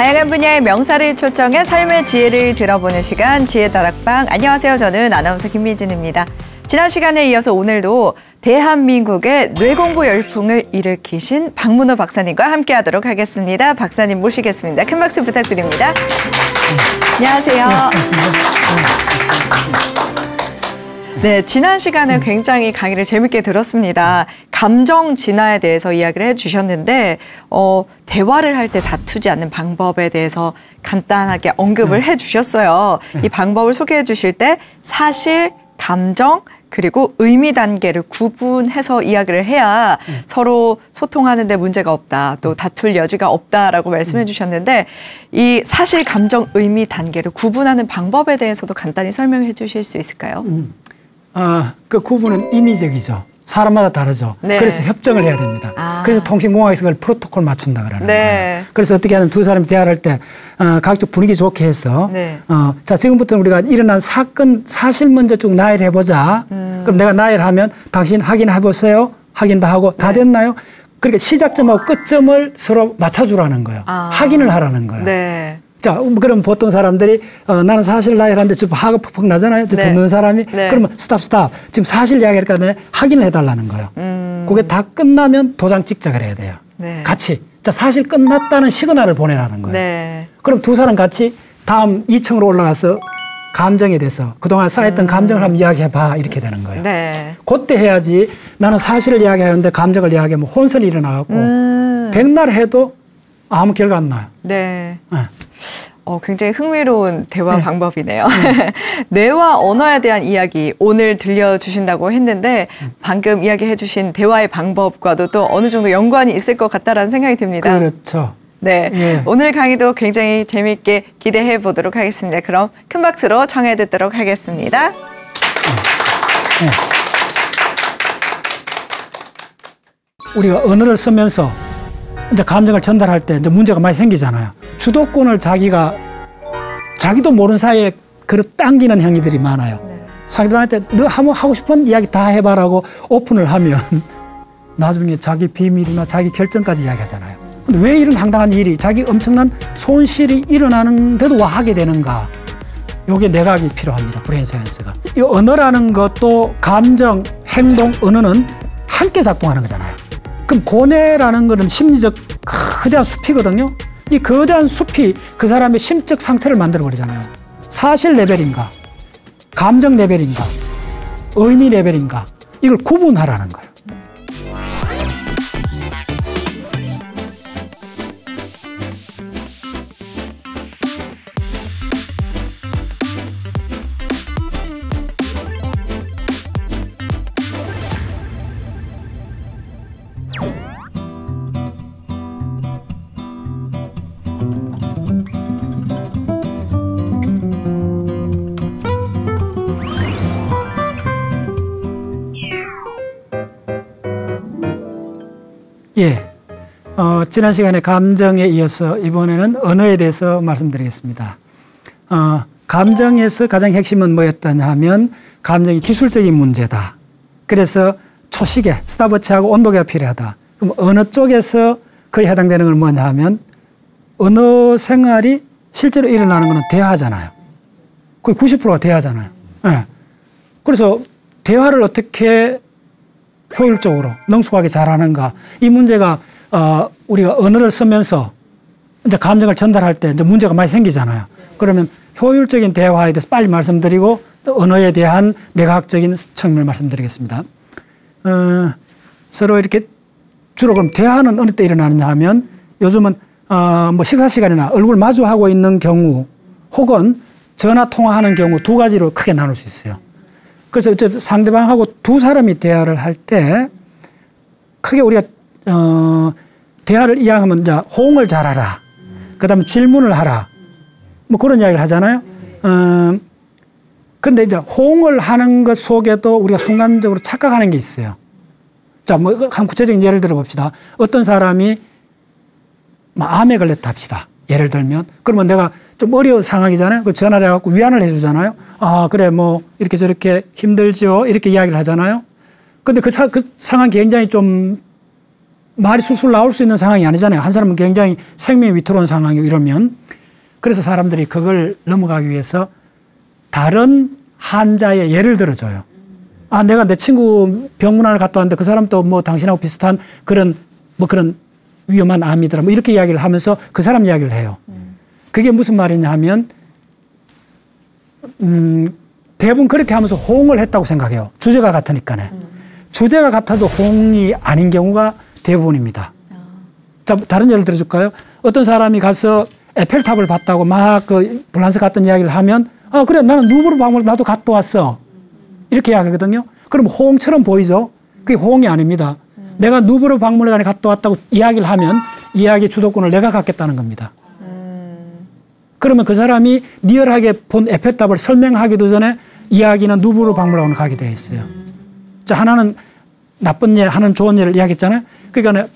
다양한 분야의 명사를 초청해 삶의 지혜를 들어보는 시간, 지혜다락방. 안녕하세요. 저는 아나운서 김미진입니다. 지난 시간에 이어서 오늘도 대한민국의 뇌공부 열풍을 일으키신 박문호 박사님과 함께하도록 하겠습니다. 박사님 모시겠습니다. 큰 박수 부탁드립니다. 안녕하세요. 네, 지난 시간에 굉장히 강의를 재밌게 들었습니다. 감정 진화에 대해서 이야기를 해주셨는데 대화를 할 때 다투지 않는 방법에 대해서 간단하게 언급을 해주셨어요. 이 방법을 소개해 주실 때 사실, 감정, 그리고 의미 단계를 구분해서 이야기를 해야 서로 소통하는 데 문제가 없다, 또 다툴 여지가 없다라고 말씀해 주셨는데 이 사실, 감정, 의미 단계를 구분하는 방법에 대해서도 간단히 설명해 주실 수 있을까요? 그 구분은 임의적이죠. 사람마다 다르죠. 네. 그래서 협정을 해야 됩니다. 그래서 통신공학에서 그걸 프로토콜 맞춘다 그러는 거예요. 그래서 어떻게 하면 두 사람이 대화를 할 때 각종 분위기 좋게 해서 자, 지금부터는 우리가 일어난 사건 사실 먼저 쭉 나열해 보자. 그럼 내가 나열하면 당신 확인해 보세요. 확인도 하고 다 됐나요? 그러니까 시작점하고 끝점을 서로 맞춰주라는 거예요. 확인을 하라는 거예요. 자, 그럼 보통 사람들이 나는 사실 나열하는데 좀 화가 퍽퍽 나잖아요. 듣는 사람이. 그러면 스탑. 지금 사실 이야기할 거네. 확인을 해달라는 거예요. 그게 다 끝나면 도장 찍자 그래야 돼요. 같이. 자, 사실 끝났다는 시그널을 보내라는 거예요. 그럼 두 사람 같이 다음 2층으로 올라가서 감정에 대해서 그동안 쌓였던 감정을 한번 이야기해봐. 이렇게 되는 거예요. 그때 해야지 나는 사실을 이야기하는데 감정을 이야기하면 혼선이 일어나갖고 백날 해도 아무 결과 안 나요. 굉장히 흥미로운 대화 방법이네요. 뇌와 언어에 대한 이야기 오늘 들려주신다고 했는데 방금 이야기해 주신 대화의 방법과도 또 어느 정도 연관이 있을 것 같다라는 생각이 듭니다. 그렇죠. 오늘 강의도 굉장히 재미있게 기대해 보도록 하겠습니다. 그럼 큰 박수로 청해 듣도록 하겠습니다. 우리가 언어를 쓰면서 이제 감정을 전달할 때 이제 문제가 많이 생기잖아요. 주도권을 자기도 모르는 사이에 그릇 당기는 행위들이 많아요. 상대방한테 너 한번 하고 싶은 이야기 다 해봐라고 오픈을 하면 나중에 자기 비밀이나 자기 결정까지 이야기하잖아요. 근데 왜 이런 황당한 일이, 자기 엄청난 손실이 일어나는데도 와 하게 되는가? 요게 내각이 필요합니다. 브레인 사이언스가. 이 언어라는 것도 감정, 행동, 언어는 함께 작동하는 거잖아요. 그럼 고뇌라는 거는 심리적 거대한 숲이거든요. 이 거대한 숲이 그 사람의 심적 상태를 만들어버리잖아요. 사실 레벨인가, 감정 레벨인가, 의미 레벨인가, 이걸 구분하라는 거예요. 지난 시간에 감정에 이어서 이번에는 언어에 대해서 말씀드리겠습니다. 감정에서 가장 핵심은 뭐였더냐 하면 감정이 기술적인 문제다. 그래서 초시계, 스탑워치하고 온도계가 필요하다. 그럼 어느 쪽에서 거의 해당되는 건 뭐냐 하면 언어 생활이 실제로 일어나는 거는 대화잖아요. 거의 90%가 대화잖아요. 그래서 대화를 어떻게 효율적으로 능숙하게 잘하는가, 이 문제가 우리가 언어를 쓰면서 이제 감정을 전달할 때 이제 문제가 많이 생기잖아요. 그러면 효율적인 대화에 대해서 빨리 말씀드리고 또 언어에 대한 내과학적인 측면을 말씀드리겠습니다. 서로 이렇게 주로 그럼 대화는 어느 때 일어나느냐 하면 요즘은 뭐 식사 시간이나 얼굴 마주하고 있는 경우 혹은 전화 통화하는 경우 두 가지로 크게 나눌 수 있어요. 그래서 상대방하고 두 사람이 대화를 할 때 크게 우리가 대화를 이야기하면 이제 호응을 잘하라, 그다음에 질문을 하라, 뭐 그런 이야기를 하잖아요. 근데 이제 호응을 하는 것 속에도 우리가 순간적으로 착각하는 게 있어요. 자, 뭐 한 구체적인 예를 들어 봅시다. 어떤 사람이 암에 걸렸다 합시다. 예를 들면 그러면 내가 좀 어려운 상황이잖아요. 그 전화를 해갖고 위안을 해주잖아요. 아, 그래, 뭐 이렇게 저렇게 힘들죠, 이렇게 이야기를 하잖아요. 근데 그 상황이 굉장히 좀 말이 술술 나올 수 있는 상황이 아니잖아요. 한 사람은 굉장히 생명이 위태로운 상황이고 이러면. 그래서 사람들이 그걸 넘어가기 위해서 다른 환자의 예를 들어줘요. 아, 내가 내 친구 병문안을 갔다 왔는데 그 사람도 뭐 당신하고 비슷한 그런 위험한 암이더라. 뭐 이렇게 이야기를 하면서 그 사람 이야기를 해요. 그게 무슨 말이냐 하면, 대부분 그렇게 하면서 호응을 했다고 생각해요. 주제가 같으니까네. 주제가 같아도 호응이 아닌 경우가 대부분입니다. 자, 다른 예를 들어줄까요? 어떤 사람이 가서 에펠탑을 봤다고 막 그 불란서 갔던 이야기를 하면, 아, 그래, 나는 누브르 박물관 나도 갔다 왔어. 이렇게 이야기하거든요. 그럼 호응처럼 보이죠? 그게 호응이 아닙니다. 내가 누브르 박물관에 갔다 왔다고 이야기를 하면 이야기의 주도권을 내가 갖겠다는 겁니다. 그러면 그 사람이 리얼하게 본 에펠탑을 설명하기도 전에 이야기는 누브르 박물관으로 가게 되어 있어요. 자, 하나는 나쁜 예, 하나는 좋은 예를 이야기했잖아요. 그러니까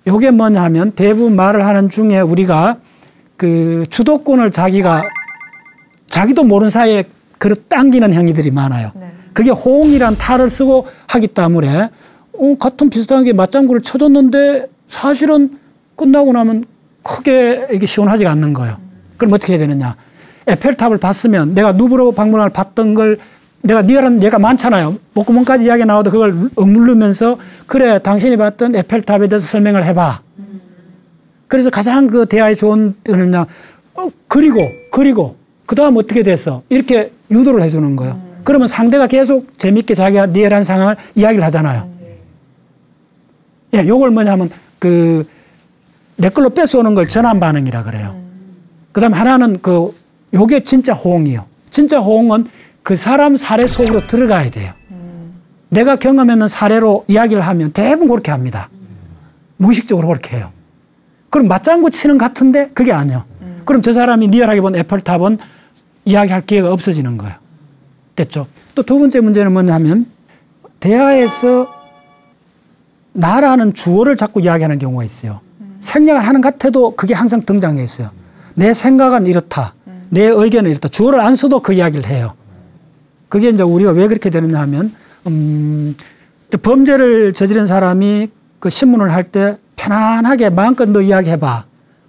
이게 뭐냐 하면 대부분 말을 하는 중에 우리가 그 주도권을 자기도 모르는 사이에 그릇 당기는 행위들이 많아요. 네. 그게 호응이란 탈을 쓰고 하기 때문에 같은 비슷한 게 맞장구를 쳐줬는데 사실은 끝나고 나면 크게 이게 시원하지가 않는 거예요. 그럼 어떻게 해야 되느냐. 에펠탑을 봤으면 내가 누브르 박물관을 봤던 걸 내가 리얼한 예가 많잖아요. 목구멍까지 이야기 나와도 그걸 억누르면서 그래 당신이 봤던 에펠탑에 대해서 설명을 해봐. 그래서 가장 그 대화에 좋은 거는요. 그리고 그 다음 어떻게 됐어? 이렇게 유도를 해주는 거예요. 그러면 상대가 계속 재밌게 자기가 리얼한 상황을 이야기를 하잖아요. 예, 요걸 뭐냐면 내 걸로 뺏어오는 걸 전환 반응이라 그래요. 그 다음에 하나는 요게 진짜 호응이에요. 진짜 호응은 그 사람 사례 속으로 들어가야 돼요. 내가 경험했는 사례로 이야기를 하면 대부분 그렇게 합니다. 무의식적으로 그렇게 해요. 그럼 맞장구 치는 것 같은데 그게 아니에요. 그럼 저 사람이 리얼하게 본 에펠탑은 이야기할 기회가 없어지는 거예요. 됐죠? 또 두 번째 문제는 뭐냐면 대화에서 나라는 주어를 자꾸 이야기하는 경우가 있어요. 생략을 하는 것 같아도 그게 항상 등장해 있어요. 내 생각은 이렇다. 내 의견은 이렇다. 주어를 안 써도 그 이야기를 해요. 그게 이제 우리가 왜 그렇게 되느냐 하면, 범죄를 저지른 사람이 그 신문을 할 때 편안하게 마음껏 너 이야기해봐.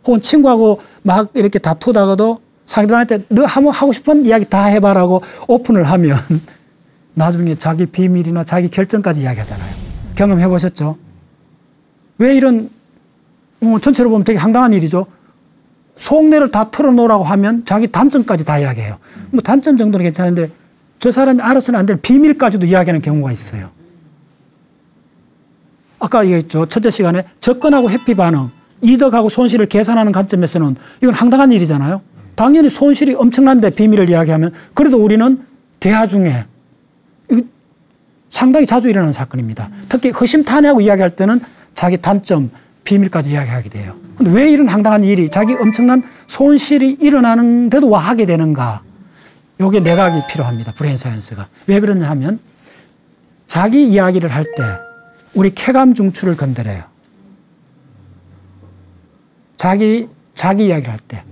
혹은 친구하고 막 이렇게 다투다가도 상대방한테 너 한번 하고 싶은 이야기 다 해봐라고 오픈을 하면 나중에 자기 비밀이나 자기 결정까지 이야기하잖아요. 경험해 보셨죠? 왜 이런, 전체로 보면 되게 황당한 일이죠. 속내를 다 털어놓으라고 하면 자기 단점까지 다 이야기해요. 뭐 단점 정도는 괜찮은데 저 사람이 알아서는 안 될 비밀까지도 이야기하는 경우가 있어요. 아까 얘기했죠. 첫째 시간에 접근하고 회피 반응, 이득하고 손실을 계산하는 관점에서는 이건 황당한 일이잖아요. 당연히 손실이 엄청난데 비밀을 이야기하면 그래도 우리는 대화 중에 상당히 자주 일어나는 사건입니다. 특히 허심탄회하고 이야기할 때는 자기 단점, 비밀까지 이야기하게 돼요. 근데 왜 이런 황당한 일이 자기 엄청난 손실이 일어나는데도 와 하게 되는가? 요게 내각이 필요합니다. 브레인 사이언스가. 왜 그러냐 하면 자기 이야기를 할 때 우리 쾌감 중추를 건드려요. 자기 이야기를 할 때.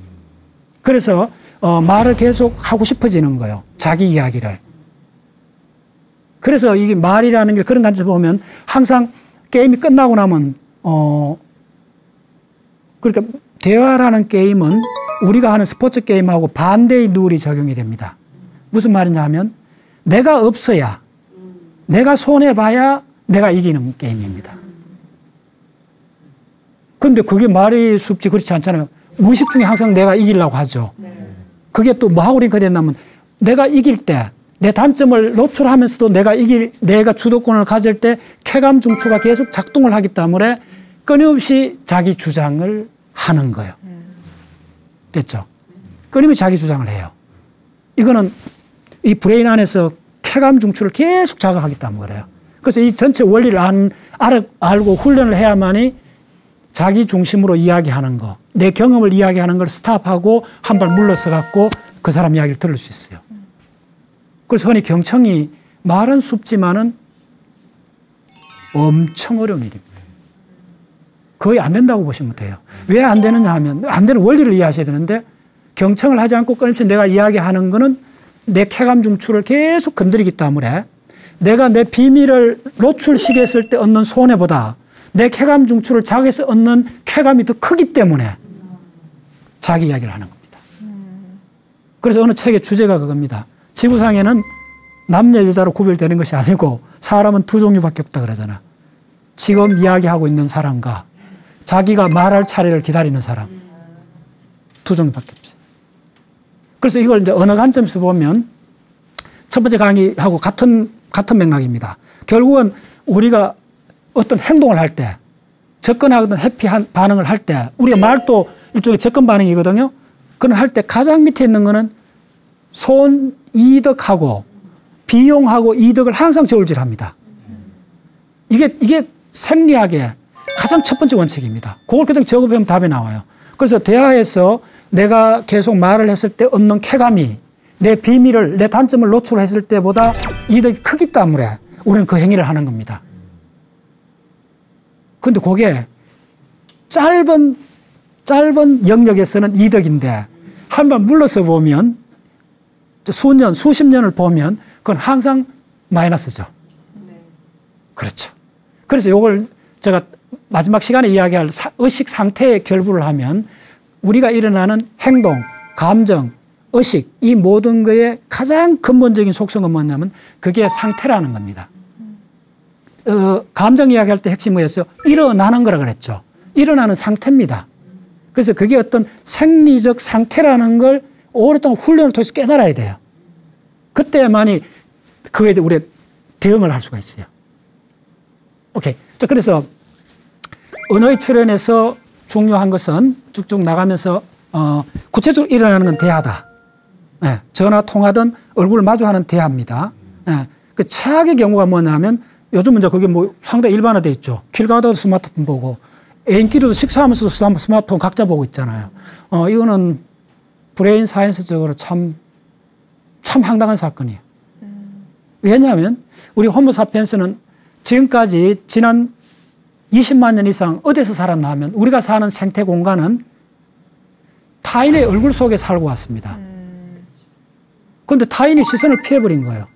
그래서 말을 계속 하고 싶어지는 거예요. 자기 이야기를. 그래서 이게 말이라는 게 그런 관점에서 보면 항상 게임이 끝나고 나면 그러니까 대화라는 게임은 우리가 하는 스포츠 게임하고 반대의 룰이 적용이 됩니다. 무슨 말이냐 하면 내가 없어야 내가 손해봐야 내가 이기는 게임입니다. 그런데 그게 말이 쉽지 그렇지 않잖아요. 무의식 중에 항상 내가 이기려고 하죠. 그게 또 뭐하고 링크됐냐면 내가 이길 때 내 단점을 노출하면서도 내가 주도권을 가질 때 쾌감 중추가 계속 작동을 하기 때문에 끊임없이 자기 주장을 하는 거예요. 됐죠? 끊임없이 자기 주장을 해요. 이거는 이 브레인 안에서 쾌감 중추를 계속 자극하기 때문에 그래요. 그래서 이 전체 원리를 알고 훈련을 해야만이 자기 중심으로 이야기하는 거, 내 경험을 이야기하는 걸 스탑하고 한 발 물러서 갖고 그 사람 이야기를 들을 수 있어요. 그래서 흔히 경청이 말은 쉽지만은 엄청 어려운 일입니다. 거의 안 된다고 보시면 돼요. 왜 안 되느냐 하면 안 되는 원리를 이해하셔야 되는데 경청을 하지 않고 끊임없이 내가 이야기하는 거는 내 쾌감 중추를 계속 건드리기 때문에 내가 내 비밀을 노출시켰을 때 얻는 손해보다 내 쾌감 중추를 자극해서 얻는 쾌감이 더 크기 때문에 자기 이야기를 하는 겁니다. 그래서 어느 책의 주제가 그겁니다. 지구상에는 남녀 여자로 구별되는 것이 아니고 사람은 두 종류밖에 없다 그러잖아. 지금 이야기하고 있는 사람과 자기가 말할 차례를 기다리는 사람. 두 종류밖에 없어요. 그래서 이걸 이제 어느 관점에서 보면 첫 번째 강의하고 같은 맥락입니다. 결국은 우리가 어떤 행동을 할 때, 접근하거든 해피한 반응을 할 때, 우리가 말도 일종의 접근 반응이거든요. 그런 할 때 가장 밑에 있는 거는 손 이득하고 비용하고 이득을 항상 저울질합니다. 이게 생리학의 가장 첫 번째 원칙입니다. 그걸 그대로 적어보면 답이 나와요. 그래서 대화에서 내가 계속 말을 했을 때 얻는 쾌감이 내 비밀을, 내 단점을 노출했을 때보다 이득이 크기 때문에 우리는 그 행위를 하는 겁니다. 근데 그게 짧은 영역에서는 이득인데 한번 물러서 보면 수년, 수십 년을 보면 그건 항상 마이너스죠. 그렇죠. 그래서 이걸 제가 마지막 시간에 이야기할 의식 상태의 결부를 하면 우리가 일어나는 행동, 감정, 의식 이 모든 거의 가장 근본적인 속성은 뭐냐면 그게 상태라는 겁니다. 감정 이야기할 때 핵심이 뭐였어요? 일어나는 거라 그랬죠. 일어나는 상태입니다. 그래서 그게 어떤 생리적 상태라는 걸 오랫동안 훈련을 통해서 깨달아야 돼요. 그때만이 그에 대해 우리가 대응을 할 수가 있어요. 오케이. 자, 그래서 언어의 출현에서 중요한 것은 쭉쭉 나가면서 구체적으로 일어나는 건 대화다. 네, 전화 통화든 얼굴을 마주하는 대화입니다. 네, 그 최악의 경우가 뭐냐면 요즘은 이제 그게 뭐 상당히 일반화되어 있죠. 길 가다도 스마트폰 보고 애인끼리도 식사하면서도 스마트폰 각자 보고 있잖아요. 이거는 브레인 사이언스적으로 참 황당한 사건이에요. 왜냐하면 우리 호모사피엔스는 지금까지 지난 20만 년 이상 어디서 살았나 하면 우리가 사는 생태 공간은 타인의 얼굴 속에 살고 왔습니다. 그런데 타인이 시선을 피해버린 거예요.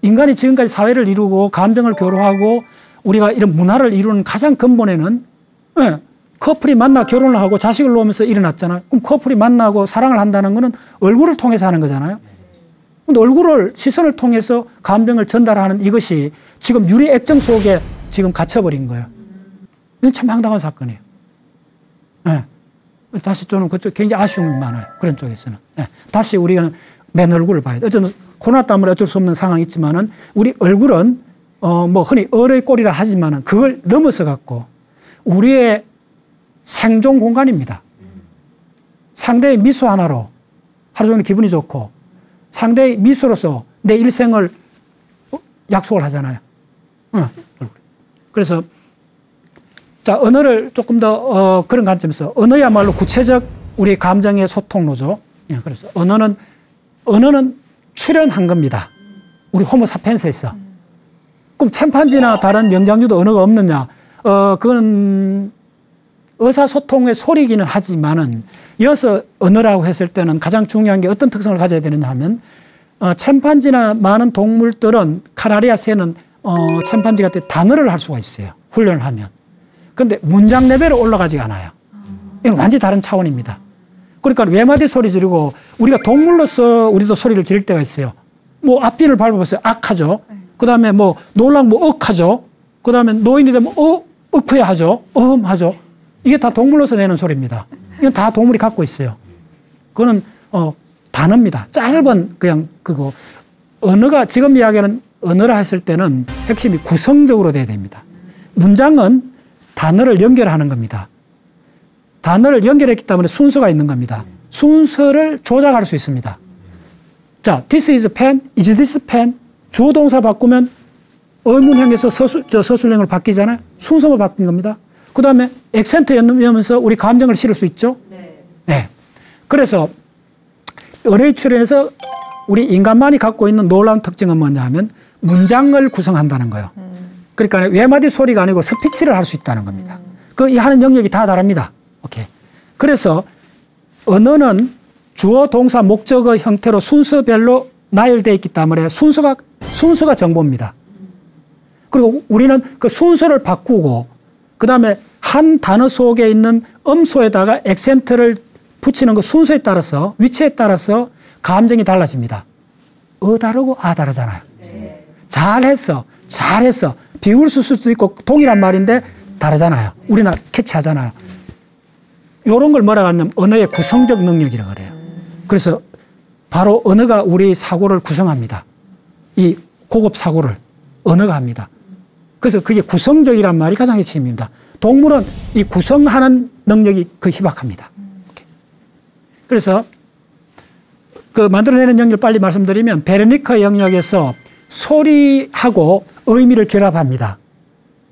인간이 지금까지 사회를 이루고 감정을 교류하고 우리가 이런 문화를 이루는 가장 근본에는 커플이 만나 결혼을 하고 자식을 놓으면서 일어났잖아요. 그럼 커플이 만나고 사랑을 한다는 거는 얼굴을 통해서 하는 거잖아요. 근데 얼굴을, 시선을 통해서 감정을 전달하는 이것이 지금 유리 액정 속에 지금 갇혀버린 거예요. 이건 참 황당한 사건이에요. 네. 다시 저는 그쪽 굉장히 아쉬움이 많아요. 그런 쪽에서는. 네. 다시 우리가 맨 얼굴을 봐야 돼. 어쨌든 코로나 때문에 어쩔 수 없는 상황이 있지만은 우리 얼굴은 뭐 흔히 얼의 꼴이라 하지만은 그걸 넘어서 갖고 우리의 생존 공간입니다. 상대의 미소 하나로 하루 종일 기분이 좋고 상대의 미소로서 내 일생을 약속을 하잖아요. 그래서 자, 언어를 조금 더 그런 관점에서 언어야말로 구체적 우리 감정의 소통로죠. 그래서 언어는 출현한 겁니다. 우리 호모사피엔스에서. 그럼 침판지나 다른 명장류도 언어가 없느냐? 그건 의사소통의 소리기는 하지만은 이어서 언어라고 했을 때는 가장 중요한 게 어떤 특성을 가져야 되느냐 하면 침판지나 많은 동물들은 카나리아 새는 침판지 같은 단어를 할 수가 있어요. 훈련을 하면. 그런데 문장 레벨에 올라가지 않아요. 이건 완전히 다른 차원입니다. 그러니까 외마디 소리 지르고 우리가 동물로서 우리도 소리를 지를 때가 있어요. 뭐 앞뒤를 밟아보세요. 악하죠. 그 다음에 뭐 놀랑 뭐 억하죠. 그 다음에 노인이 되면 억후야 하죠. 하죠. 이게 다 동물로서 내는 소리입니다. 이건 다 동물이 갖고 있어요. 그거는 단어입니다. 짧은 그냥 그거. 언어가 지금 이야기하는 언어라 했을 때는 핵심이 구성적으로 돼야 됩니다. 문장은 단어를 연결하는 겁니다. 단어를 연결했기 때문에 순서가 있는 겁니다. 순서를 조작할 수 있습니다. 자, this is pen, is this pen? 주어 동사 바꾸면 의문형에서 서술형으로 바뀌잖아요. 순서만 바뀐 겁니다. 그 다음에 액센트 연으면서 우리 감정을 실을 수 있죠. 네. 그래서 언어의 출현에서 우리 인간만이 갖고 있는 놀라운 특징은 뭐냐 하면 문장을 구성한다는 거예요. 그러니까 외마디 소리가 아니고 스피치를 할 수 있다는 겁니다. 그 하는 영역이 다 다릅니다. 오케이. 그래서 언어는 주어, 동사, 목적의 형태로 순서별로 나열되어 있기 때문에 순서가 정보입니다. 그리고 우리는 그 순서를 바꾸고 그다음에 한 단어 속에 있는 음소에다가 액센트를 붙이는 그 순서에 따라서 위치에 따라서 감정이 달라집니다. 다르고 다르잖아요. 잘했어. 비울 수도 있고 동일한 말인데 다르잖아요. 우리나라 캐치하잖아요. 이런 걸 뭐라고 하냐면 언어의 구성적 능력이라고 그래요. 그래서 바로 언어가 우리 사고를 구성합니다. 이 고급 사고를 언어가 합니다. 그래서 그게 구성적이란 말이 가장 핵심입니다. 동물은 이 구성하는 능력이 희박합니다. 그래서 그 만들어내는 영역을 빨리 말씀드리면 베르니커 영역에서 소리하고 의미를 결합합니다.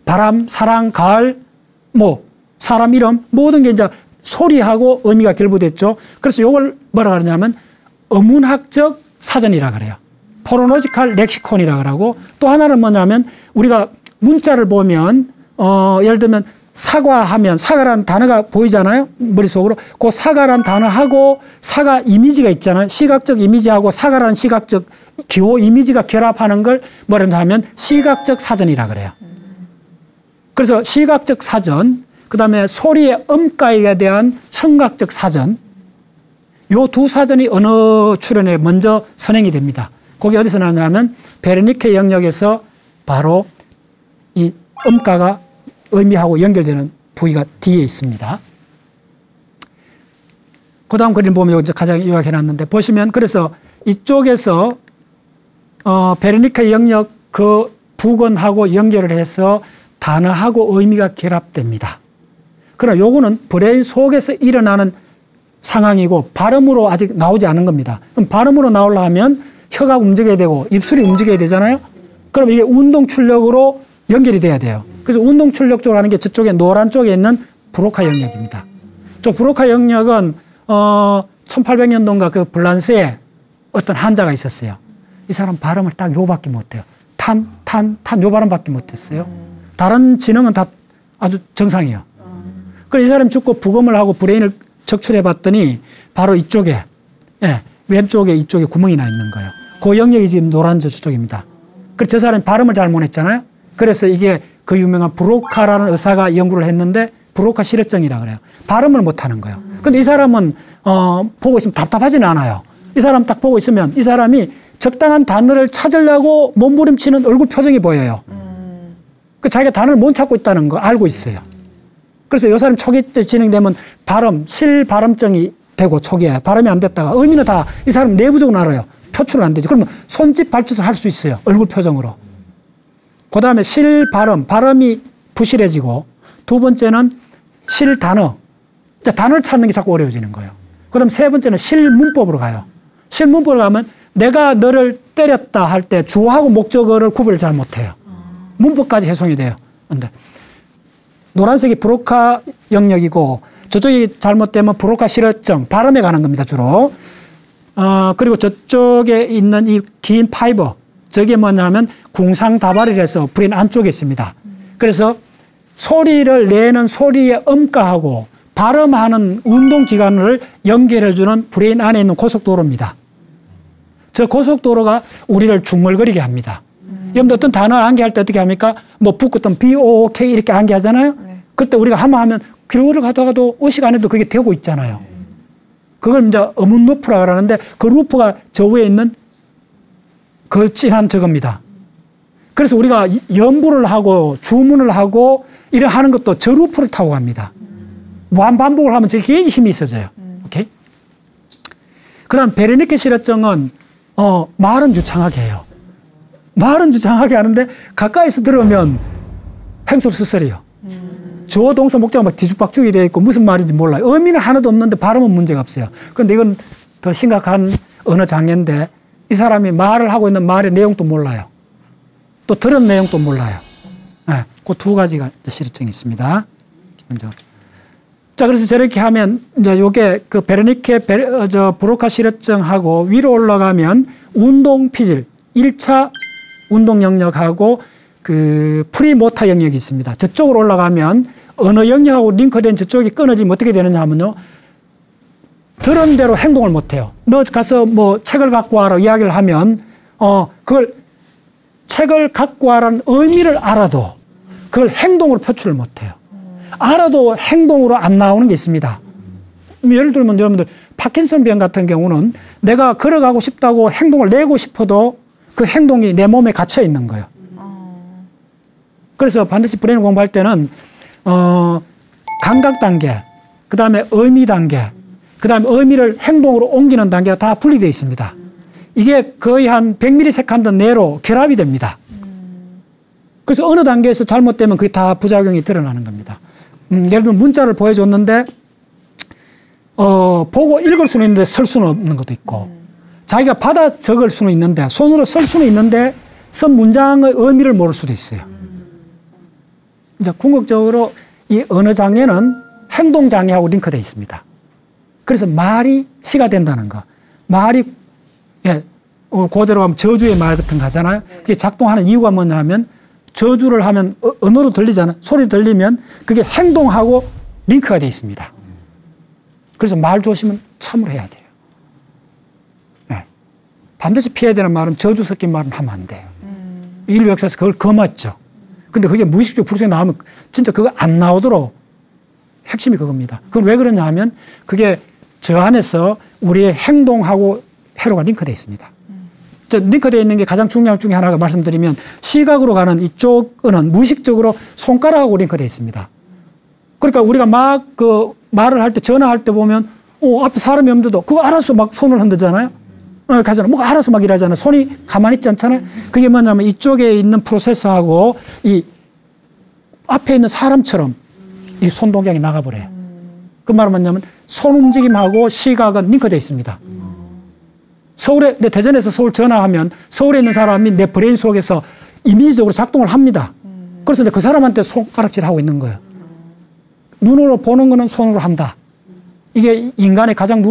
바람, 사랑, 가을, 사람 이름 모든 게 이제 소리하고 의미가 결부됐죠. 그래서 이걸 뭐라 그러냐면 어문학적 사전이라 그래요. 포노로지컬 렉시콘이라 그러고 또 하나는 뭐냐면 우리가 문자를 보면 예를 들면 사과하면 사과라는 단어가 보이잖아요. 머릿속으로. 그 사과라는 단어하고 사과 이미지가 있잖아요. 시각적 이미지하고 사과라는 시각적 기호 이미지가 결합하는 걸 뭐라 하면 시각적 사전이라 그래요. 그래서 시각적 사전, 그다음에 소리의 음가에 대한 청각적 사전, 요 두 사전이 언어 출현에 먼저 선행이 됩니다. 거기 어디서 나오냐면 베르니케 영역에서 바로 이 음가가 의미하고 연결되는 부위가 뒤에 있습니다. 그 다음 그림 보면 이제 가장 요약해놨는데 보시면 그래서 이쪽에서 베르니케 영역 그 부근하고 연결을 해서 단어하고 의미가 결합됩니다. 그러나 요거는 브레인 속에서 일어나는 상황이고 발음으로 아직 나오지 않은 겁니다. 그럼 발음으로 나오려면 혀가 움직여야 되고 입술이 움직여야 되잖아요. 그럼 이게 운동 출력으로 연결이 돼야 돼요. 그래서 운동 출력 쪽으로 하는 게 저쪽에 노란 쪽에 있는 브로카 영역입니다. 저 브로카 영역은 1800년도인가 그 불란스에 어떤 환자가 있었어요. 이 사람 발음을 딱 요밖에 못해요. 탄 요 발음밖에 못했어요. 다른 지능은 다 아주 정상이에요. 그래서 이 사람이 죽고 부검을 하고 브레인을 적출해 봤더니 바로 이쪽에 왼쪽에 이쪽에 구멍이 나 있는 거예요. 그 영역이 지금 노란 저쪽입니다. 그래서 저 사람이 발음을 잘 못했잖아요. 그래서 이게 그 유명한 브로카라는 의사가 연구를 했는데 브로카 실어증이라 그래요. 발음을 못하는 거예요. 근데 이 사람은 보고 있으면 답답하지는 않아요. 이 사람 딱 보고 있으면 이 사람이 적당한 단어를 찾으려고 몸부림치는 얼굴 표정이 보여요. 그 자기가 단어를 못 찾고 있다는 거 알고 있어요. 그래서 이 사람 초기 때 진행되면 실발음증이 되고 초기에 발음이 안 됐다가 의미는 다 이 사람 내부적으로 알아요. 표출은 안 되죠. 그러면 손짓 발짓을 할 수 있어요. 얼굴 표정으로. 그 다음에 발음이 부실해지고 두 번째는 단어를 찾는 게 자꾸 어려워지는 거예요. 그 다음 세 번째는 실문법으로 가요. 실문법으로 가면 내가 너를 때렸다 할 때 주어하고 목적어를 구별을 잘 못해요. 문법까지 해송이 돼요. 근데 노란색이 브로카 영역이고 저쪽이 잘못되면 브로카 실어증, 발음에 관한 겁니다, 주로. 그리고 저쪽에 있는 이 긴 파이버, 저게 뭐냐면 궁상다발이라서 브레인 안쪽에 있습니다. 그래서 소리를 내는 소리의 음가하고 발음하는 운동기관을 연결해주는 브레인 안에 있는 고속도로입니다. 저 고속도로가 우리를 중얼거리게 합니다. 여러분들 어떤 단어 암기할 때 어떻게 합니까? 북 어떤 BOOK 이렇게 암기하잖아요. 그때 우리가 한번 하면 길거리를 가다가도 의식 안 해도 그게 되고 있잖아요. 그걸 이제 어문 루프라고 하는데 그 루프가 저 위에 있는 그 진한 저겁니다. 그래서 우리가 연부를 하고 주문을 하고 이래 하는 것도 저 루프를 타고 갑니다. 무한 반복을 하면 저게 굉장히 힘이 있어져요. 오케이? 그 다음 베르니케 실어증은 말은 유창하게 해요. 말은 유창하게 하는데 가까이서 들으면 횡설수설이에요. 주어 동사 목자가 막 뒤죽박죽이 되어 있고 무슨 말인지 몰라요. 의미는 하나도 없는데 발음은 문제가 없어요. 그런데 이건 더 심각한 언어 장애인데 이 사람이 말을 하고 있는 말의 내용도 몰라요. 또 들은 내용도 몰라요. 네, 그 두 가지가 실어증이 있습니다. 기본적으로. 자, 그래서 저렇게 하면 이제 요게 그 베르니케 브로카 실어증하고 위로 올라가면 운동 피질 1차 운동 영역하고 그 프리모터 영역이 있습니다. 저쪽으로 올라가면 언어 영역하고 링크된 저쪽이 끊어지면 어떻게 되느냐 하면요. 들은 대로 행동을 못 해요. 너 가서 책을 갖고 와라 이야기를 하면 그걸 책을 갖고 와라는 의미를 알아도 그걸 행동으로 표출을 못해요. 알아도 행동으로 안 나오는 게 있습니다. 예를 들면 여러분들 파킨슨 병 같은 경우는 내가 걸어가고 싶다고 행동을 내고 싶어도 그 행동이 내 몸에 갇혀 있는 거예요. 그래서 반드시 브레인 공부할 때는 감각 단계, 그 다음에 의미 단계, 그 다음에 의미를 행동으로 옮기는 단계가 다 분리되어 있습니다. 이게 거의 한 100ms 내로 결합이 됩니다. 그래서 어느 단계에서 잘못되면 그게 다 부작용이 드러나는 겁니다. 예를 들면 문자를 보여줬는데 보고 읽을 수는 있는데 쓸 수는 없는 것도 있고 자기가 받아 적을 수는 있는데 손으로 쓸 수는 있는데 쓴 문장의 의미를 모를 수도 있어요. 이제 궁극적으로 이 언어 장애는 행동 장애하고 링크되어 있습니다. 그래서 말이 시가 된다는 거. 말이 그대로 하면 저주의 말 같은 거 하잖아요. 그게 작동하는 이유가 뭐냐면 저주를 하면 언어로 들리잖아요. 소리 들리면 그게 행동하고 링크가 되어 있습니다. 그래서 말 조심은 참으로 해야 돼요. 네. 반드시 피해야 되는 말은 저주 섞인 말은 하면 안 돼요. 인류 역사에서 그걸 금했죠. 근데 그게 무의식적으로 불쑥 나오면 진짜 그거 안 나오도록 핵심이 그겁니다. 그건 왜 그러냐 하면 그게 저 안에서 우리의 행동하고 회로가 링크되어 있습니다. 링크되어 있는 게 가장 중요한 것 중에 하나가 말씀드리면 시각으로 가는 이쪽은 무의식적으로 손가락하고 링크되어 있습니다. 그러니까 우리가 막 그 말을 할 때 전화할 때 보면 앞에 사람이 없는데도 그거 알아서 막 손을 흔들잖아요. 가잖아. 뭐가 알아서 막 일하잖아요. 손이 가만히 있지 않잖아요. 그게 뭐냐면 이쪽에 있는 프로세서하고 이 앞에 있는 사람처럼 이 손 동작이 나가버려요. 그 말은 뭐냐면 손 움직임하고 시각은 링크되어 있습니다. 내 대전에서 서울 전화하면 서울에 있는 사람이 내 브레인 속에서 이미지적으로 작동을 합니다. 그래서 그 사람한테 손가락질 하고 있는 거예요. 눈으로 보는 거는 손으로 한다. 이게 인간의 가장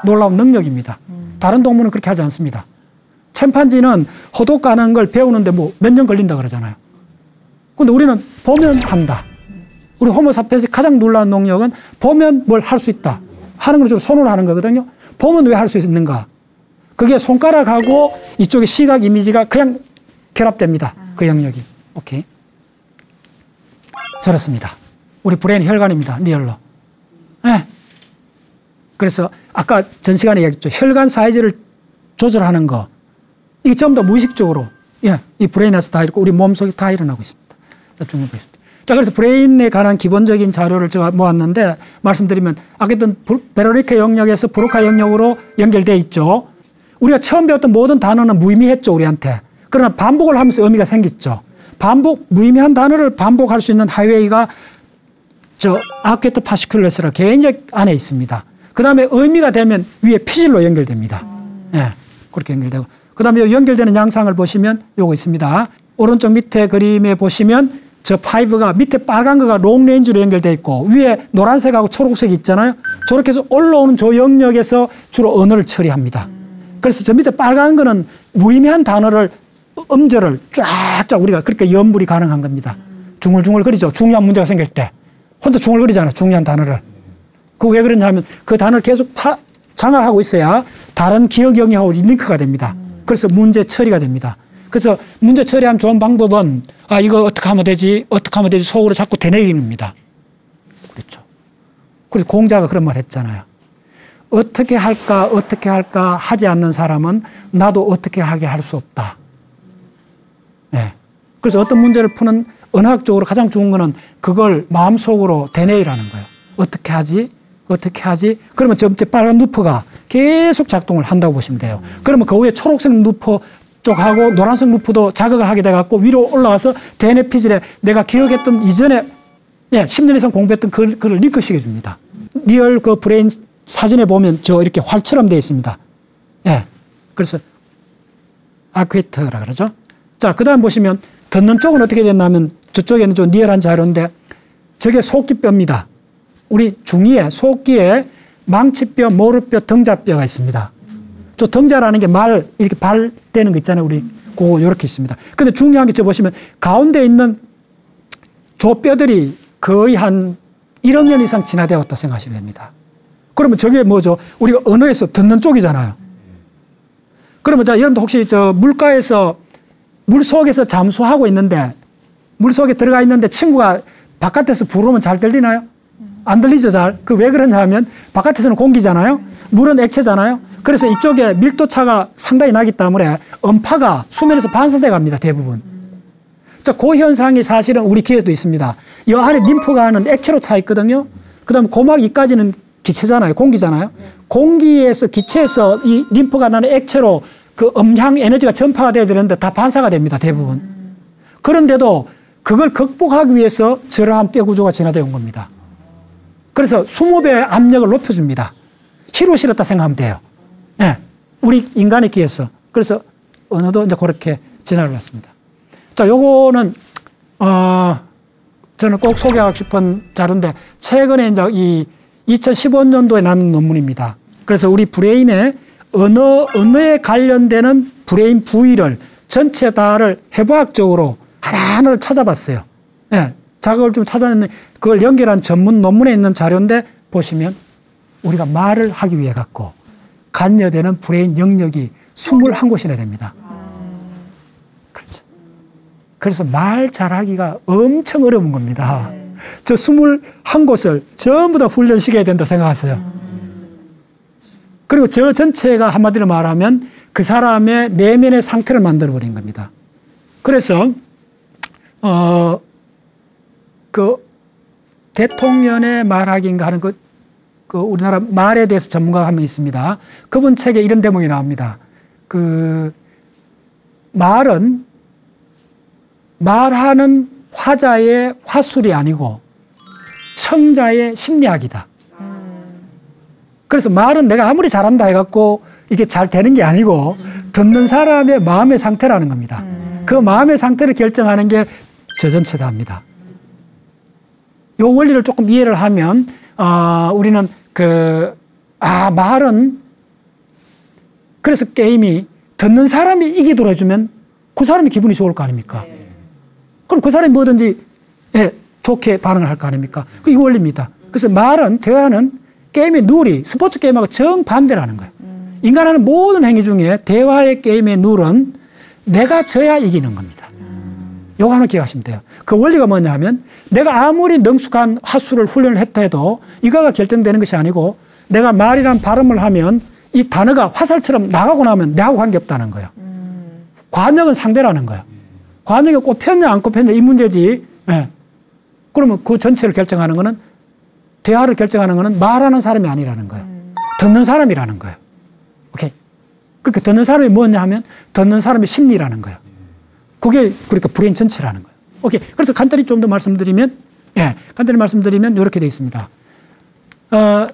놀라운 능력입니다. 다른 동물은 그렇게 하지 않습니다. 침판지는 호독 가는 걸 배우는데 뭐 몇 년 걸린다 그러잖아요. 근데 우리는 보면 한다. 우리 호모사피엔스의 가장 놀라운 능력은 보면 뭘 할 수 있다. 하는 걸 주로 손으로 하는 거거든요. 보면 왜 할 수 있는가? 그게 손가락하고 이쪽의 시각 이미지가 그냥 결합됩니다. 그 영역이. 오케이. 저렇습니다. 우리 브레인 혈관입니다. 리얼로. 네. 그래서 아까 전 시간에 얘기했죠. 혈관 사이즈를 조절하는 거. 이게 전부 다 무의식적으로 이 브레인에서 다 있고 우리 몸속에 다 일어나고 있습니다. 자, 그래서 브레인에 관한 기본적인 자료를 제가 모았는데 말씀드리면 아까 했던 베로니카 영역에서 브로카 영역으로 연결되어 있죠. 우리가 처음 배웠던 모든 단어는 무의미했죠, 우리한테. 그러나 반복을 하면서 의미가 생겼죠. 무의미한 단어를 반복할 수 있는 하이웨이가 아큐트 파시큘러스라 개인적 안에 있습니다. 그 다음에 의미가 되면 위에 피질로 연결됩니다. 예, 그렇게 연결되고. 그 다음에 연결되는 양상을 보시면 요거 있습니다. 오른쪽 밑에 그림에 보시면 저 5가 밑에 빨간 거가 롱레인지로 연결되어 있고 위에 노란색하고 초록색이 있잖아요. 저렇게 해서 올라오는 저 영역에서 주로 언어를 처리합니다. 그래서 저 밑에 빨간 거는 무의미한 단어를 음절을 쫙쫙 우리가 그렇게 연불이 가능한 겁니다. 중얼중얼거리죠. 중요한 문제가 생길 때. 혼자 중얼거리잖아요. 중요한 단어를. 그거 왜 그러냐면 그 단어를 계속 장악하고 있어야 다른 기억 영역하고 링크가 됩니다. 그래서 문제 처리가 됩니다. 그래서 문제 처리한 좋은 방법은 이거 어떻게 하면 되지 속으로 자꾸 되뇌기입니다. 그렇죠. 그래서 공자가 그런 말 했잖아요. 어떻게 할까 하지 않는 사람은 나도 어떻게 하게 할 수 없다. 네. 그래서 어떤 문제를 푸는 언어학적으로 가장 좋은 거는 그걸 마음속으로 되뇌이라는 거예요. 어떻게 하지? 그러면 저 빨간 누프가 계속 작동을 한다고 보시면 돼요. 그러면 그 위에 초록색 누프 쪽하고 노란색 누프도 자극을 하게 돼갖고 위로 올라가서 대뇌 피질에 내가 기억했던 이전에 10년 이상 공부했던 그걸 링크시켜 줍니다. 리얼 그 브레인 사진에 보면 이렇게 활처럼 되어 있습니다. 예. 그래서 아퀴트라 그러죠. 자, 그 다음 보시면 듣는 쪽은 어떻게 됐냐면 저쪽에는 좀 리얼한 자료인데 저게 속기뼈입니다. 우리 중이에 속기에 망치뼈, 모르뼈, 등자뼈가 있습니다. 저 등자라는 게 이렇게 발 되는 거 있잖아요. 우리 그거 이렇게 있습니다. 근데 중요한 게 보시면 가운데 있는 저 뼈들이 거의 한 1억 년 이상 진화되었다 생각하시면 됩니다. 그러면 저게 뭐죠? 우리가 언어에서 듣는 쪽이잖아요. 그러면 여러분들 혹시 물가에서 물속에서 잠수하고 있는데 물속에 들어가 있는데 친구가 바깥에서 부르면 잘 들리나요? 안 들리죠, 잘. 그 왜 그러냐 하면 바깥에서는 공기잖아요. 물은 액체잖아요. 그래서 이쪽에 밀도차가 상당히 나기 때문에 음파가 수면에서 반사돼 갑니다, 대부분. 자, 그 현상이 사실은 우리 귀에도 있습니다. 이 안에 림프관은 액체로 차 있거든요. 그 다음에 고막 위까지는 기체잖아요. 공기잖아요. 공기에서 기체에서 이 림프가 나는 액체로 그 음향 에너지가 전파가 돼야 되는데 다 반사가 됩니다, 대부분. 그런데도 그걸 극복하기 위해서 저러한 뼈 구조가 진화되어 온 겁니다. 그래서 20배 압력을 높여줍니다. 힘으로 실었다 생각하면 돼요. 예, 우리 인간의 귀에서. 그래서 언어도 이제 그렇게 진화를 했습니다. 자, 요거는 저는 꼭 소개하고 싶은 자료인데 최근에 이제 이 2015년도에 난 논문입니다. 그래서 우리 브레인의 언어에 관련되는 브레인 부위를 전체 다를 해부학적으로 하나하나를 찾아봤어요. 예, 자극을 좀 찾아냈는데 그걸 연결한 전문 논문에 있는 자료인데 보시면 우리가 말을 하기 위해 갖고 관여되는 브레인 영역이 21곳이나 됩니다. 그렇죠. 그래서 말 잘하기가 엄청 어려운 겁니다. 저 21곳을 전부 다 훈련시켜야 된다 생각하세요. 그리고 저 전체가 한마디로 말하면 그 사람의 내면의 상태를 만들어버린 겁니다. 그래서 그 대통령의 말하기인가 하는 그 우리나라 말에 대해서 전문가가 한 명 있습니다. 그분 책에 이런 대목이 나옵니다. 그 말은 말하는 화자의 화술이 아니고 청자의 심리학이다. 그래서 말은 내가 아무리 잘한다 해갖고 이게 잘 되는 게 아니고 듣는 사람의 마음의 상태라는 겁니다. 그 마음의 상태를 결정하는 게 저 전체다 합니다. 요 원리를 조금 이해를 하면 우리는 말은 그래서 게임이 듣는 사람이 이기도록 해주면 그 사람이 기분이 좋을 거 아닙니까? 그럼 그 사람이 뭐든지 좋게 반응을 할 거 아닙니까? 이 원리입니다. 그래서 말은, 대화는 게임의 룰이 스포츠 게임하고 정반대라는 거예요. 인간 하는 모든 행위 중에 대화의 게임의 룰은 내가 져야 이기는 겁니다. 요거 하나 기억하시면 돼요. 그 원리가 뭐냐 하면 내가 아무리 능숙한 화술을 훈련을 했다 해도 이거가 결정되는 것이 아니고 내가 말이란 발음을 하면 이 단어가 화살처럼 나가고 나면 내하고 관계없다는 거예요. 관역은 상대라는 거예요. 관역이 꼽혔냐 안 꼽혔냐 이 문제지. 예. 그러면 그 전체를 결정하는 거는 대화를 결정하는 거는 말하는 사람이 아니라는 거예요. 듣는 사람이라는 거예요. 오케이. 그러니까 듣는 사람이 뭐냐 하면 듣는 사람의 심리라는 거예요. 그게 그러니까 브레인 전체라는 거예요. 오케이. 그래서 간단히 좀 더 말씀드리면 이렇게 되어 있습니다.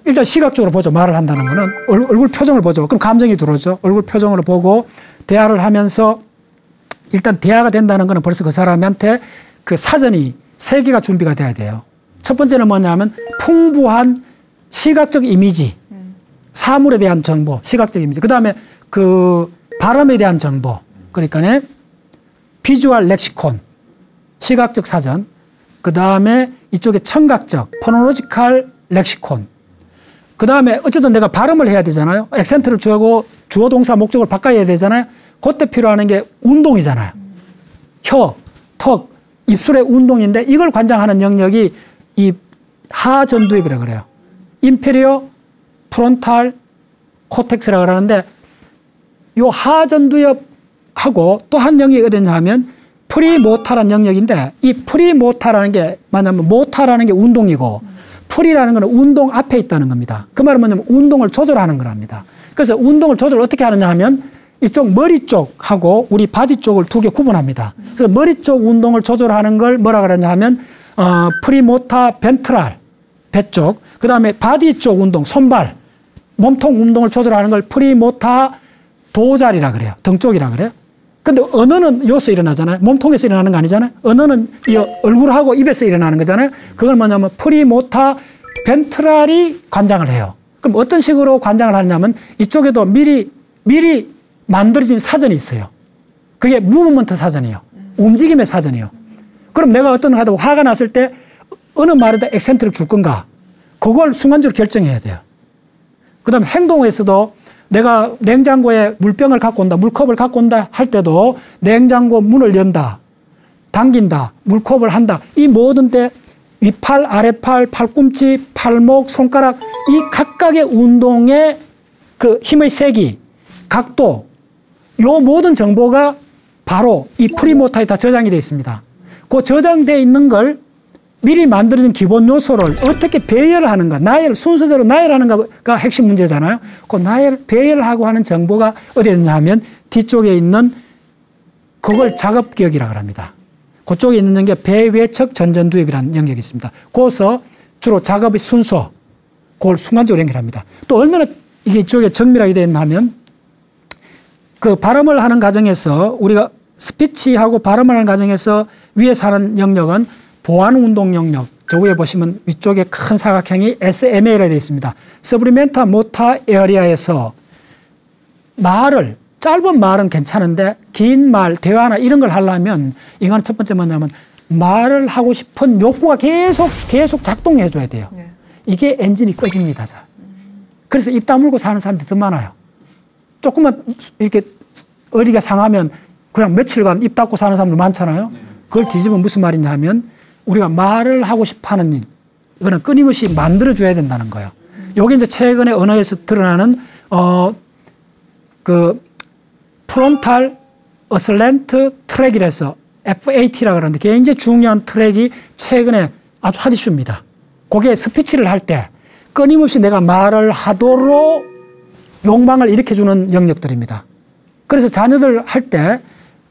일단 시각적으로 보죠. 말을 한다는 거는 얼굴 표정을 보죠. 그럼 감정이 들어오죠. 얼굴 표정을 보고 대화를 하면서 일단 대화가 된다는 거는 벌써 그 사람한테 그 사전이 3개가 준비가 돼야 돼요. 첫 번째는 뭐냐면 풍부한 시각적 이미지, 사물에 대한 정보, 시각적 이미지. 그 다음에 그 발음에 대한 정보. 그러니까 비주얼 렉시콘, 시각적 사전. 그 다음에 이쪽에 청각적, 포노로지컬 렉시콘. 그 다음에 어쨌든 내가 발음을 해야 되잖아요. 액센트를 주고 주어 동사 목적을 바꿔야 되잖아요. 그때 필요한 게 운동이잖아요. 혀, 턱, 입술의 운동인데 이걸 관장하는 영역이 이 하전두엽이라고 그래요. 인페리어 프론탈 코텍스라고 그러는데 이 하전두엽하고 또 한 영역이 어디냐 하면 프리모타라는 영역인데 이 프리모타라는 게 뭐냐면 모타라는 게 운동이고 프리라는 거는 운동 앞에 있다는 겁니다. 그 말은 뭐냐면 운동을 조절하는 거랍니다. 그래서 운동을 조절 어떻게 하느냐 하면 이쪽 머리 쪽하고 우리 바디 쪽을 2개 구분합니다. 그래서 머리 쪽 운동을 조절하는 걸 뭐라 그러냐 하면 프리모타 벤트랄, 배 쪽. 그 다음에 바디 쪽 운동, 손발, 몸통 운동을 조절하는 걸 프리모타 도자리라 그래요. 등 쪽이라 그래요. 근데 언어는 여기서 일어나잖아요. 몸통에서 일어나는 거 아니잖아요. 언어는 이 얼굴하고 입에서 일어나는 거잖아요. 그걸 뭐냐면 프리모타 벤트랄이 관장을 해요. 그럼 어떤 식으로 관장을 하냐면 이쪽에도 미리 만들어진 사전이 있어요. 그게 무브먼트 사전이에요. 움직임의 사전이에요. 그럼 내가 어떤 하다고 화가 났을 때 어느 말에다 액센트를 줄 건가? 그걸 순간적으로 결정해야 돼요. 그 다음에 행동에서도 내가 냉장고에 물병을 갖고 온다, 물컵을 갖고 온다 할 때도 냉장고 문을 연다, 당긴다, 물컵을 한다. 이 모든 때 윗팔, 아랫팔, 팔꿈치, 팔목, 손가락 이 각각의 운동의 그 힘의 세기, 각도 요 모든 정보가 바로 이 프리모터에 다 저장이 되어 있습니다. 그 저장되어 있는 걸 미리 만들어진 기본 요소를 어떻게 배열하는가, 나열, 순서대로 나열하는가가 핵심 문제잖아요. 그 배열하고 하는 정보가 어디에 있냐 하면 뒤쪽에 있는 그걸 작업기억이라고 합니다. 그쪽에 있는 게 배외척 전전두엽이라는 영역이 있습니다. 거기서 주로 작업의 순서, 그걸 순간적으로 연결합니다. 또 얼마나 이게 이쪽에 정밀하게 되어 있나 하면 그 발음을 하는 과정에서 우리가 스피치하고 발음을 하는 과정에서 위에서 하는 영역은 보완 운동 영역, 저 위에 보시면 위쪽에 큰 사각형이 SMA라 되어 있습니다. 서브리멘타 모타 에어리아에서 말을, 짧은 말은 괜찮은데 긴 말, 대화나 이런 걸 하려면 이거는 첫 번째 뭐냐면 말을 하고 싶은 욕구가 계속 작동해 줘야 돼요. 네. 이게 엔진이 꺼집니다. 그래서 입 다물고 사는 사람들이 더 많아요. 조금만 이렇게 어리가 상하면 그냥 며칠간 입 닫고 사는 사람들 많잖아요. 그걸 뒤집으면 무슨 말이냐 하면 우리가 말을 하고 싶어 하는 일, 이거는 끊임없이 만들어줘야 된다는 거예요. 요게 이제 최근에 언어에서 드러나는, 프론탈 어슬렌트 트랙이라서 FAT라고 그러는데 굉장히 중요한 트랙이 최근에 아주 핫 이슈입니다. 그게 스피치를 할 때 끊임없이 내가 말을 하도록 욕망을 일으켜주는 영역들입니다. 그래서 자녀들 할 때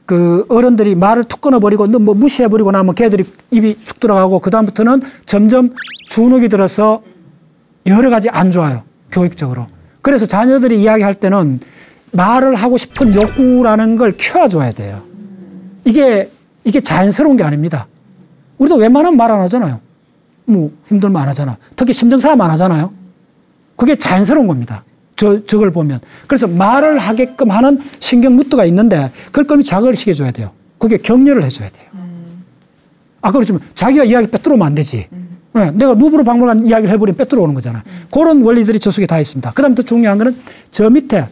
그 어른들이 말을 툭 끊어버리고 뭐 무시해버리고 나면 걔들이 입이 쑥 들어가고 그다음부터는 점점 주눅이 들어서 여러 가지 안 좋아요. 교육적으로. 그래서 자녀들이 이야기할 때는 말을 하고 싶은 욕구라는 걸 키워줘야 돼요. 이게 자연스러운 게 아닙니다. 우리도 웬만하면 말 안 하잖아요. 뭐 힘들면 안 하잖아. 특히 심정싸움 안 하잖아요. 그게 자연스러운 겁니다. 저걸 보면. 그래서 말을 하게끔 하는 신경무드가 있는데 그걸 끊임없이 자극을 시켜줘야 돼요. 그게 격려를 해줘야 돼요. 그렇지만 자기가 이야기 빼뚫으면 안 되지. 네, 내가 누브르 박물관 이야기를 해버리면 빼뚫어오는 거잖아. 그런 원리들이 저 속에 다 있습니다. 그 다음 더 중요한 거는 저 밑에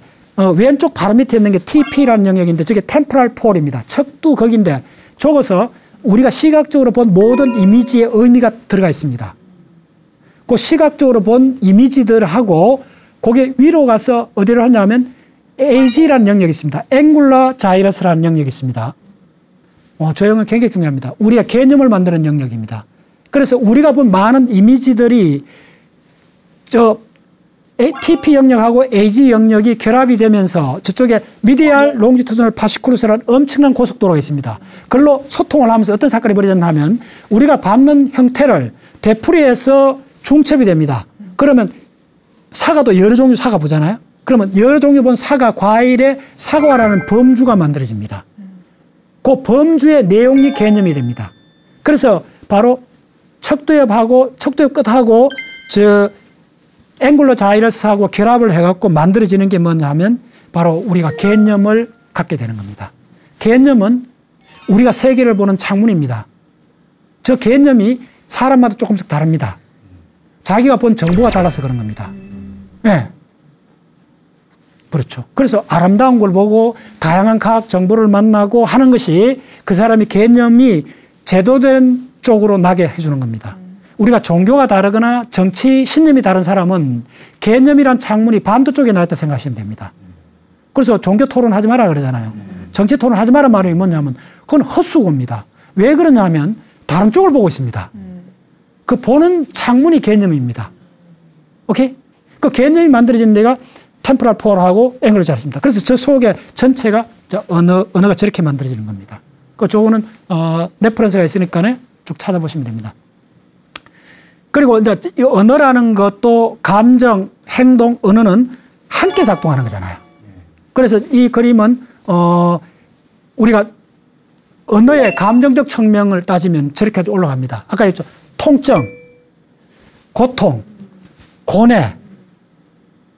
왼쪽 바로 밑에 있는 게 TP라는 영역인데 저게 템포럴 폴입니다. 척두 거기인데 저거서 우리가 시각적으로 본 모든 이미지의 의미가 들어가 있습니다. 그 시각적으로 본 이미지들하고 그게 위로 가서 어디로 하냐면 AG라는 영역이 있습니다. 앵굴러 자이러스라는 영역이 있습니다. 저 영역 굉장히 중요합니다. 우리가 개념을 만드는 영역입니다. 그래서 우리가 본 많은 이미지들이 저 TP 영역하고 AG 영역이 결합이 되면서 저쪽에 미디알 롱지투드널 파시쿠루스라는 엄청난 고속도로가 있습니다. 그걸로 소통을 하면서 어떤 사건이 벌어졌나 하면 우리가 받는 형태를 되풀이해서 중첩이 됩니다. 그러면 사과도 여러 종류 사과 보잖아요. 그러면 여러 종류 본 사과, 과일의 사과라는 범주가 만들어집니다. 그 범주의 내용이 개념이 됩니다. 그래서 바로 척두엽 끝하고 저 앵글러 자이러스하고 결합을 해갖고 만들어지는 게 뭐냐 하면 바로 우리가 개념을 갖게 되는 겁니다. 개념은 우리가 세계를 보는 창문입니다. 저 개념이 사람마다 조금씩 다릅니다. 자기가 본 정보가 달라서 그런 겁니다. 네. 그렇죠. 그래서 아름다운 걸 보고 다양한 과학 정보를 만나고 하는 것이 그 사람의 개념이 제도된 쪽으로 나게 해주는 겁니다. 우리가 종교가 다르거나 정치 신념이 다른 사람은 개념이란 창문이 반도 쪽에 나 있다 생각하시면 됩니다. 그래서 종교 토론하지 마라 그러잖아요. 정치 토론하지 마라 말이 뭐냐면 그건 헛수고입니다. 왜 그러냐 하면 다른 쪽을 보고 있습니다. 그 보는 창문이 개념입니다. 오케이? 그 개념이 만들어진 데가 템포럴 폴하고 앵글러 자이러스입니다. 그래서 저 속에 전체가 언어가 저렇게 만들어지는 겁니다. 그 저거는 레퍼런스가 있으니까 쭉 찾아보시면 됩니다. 그리고 이제 이 언어라는 것도 감정, 행동, 언어는 함께 작동하는 거잖아요. 그래서 이 그림은 우리가 언어의 감정적 측면을 따지면 저렇게 올라갑니다. 아까 했죠. 통증, 고통, 고뇌.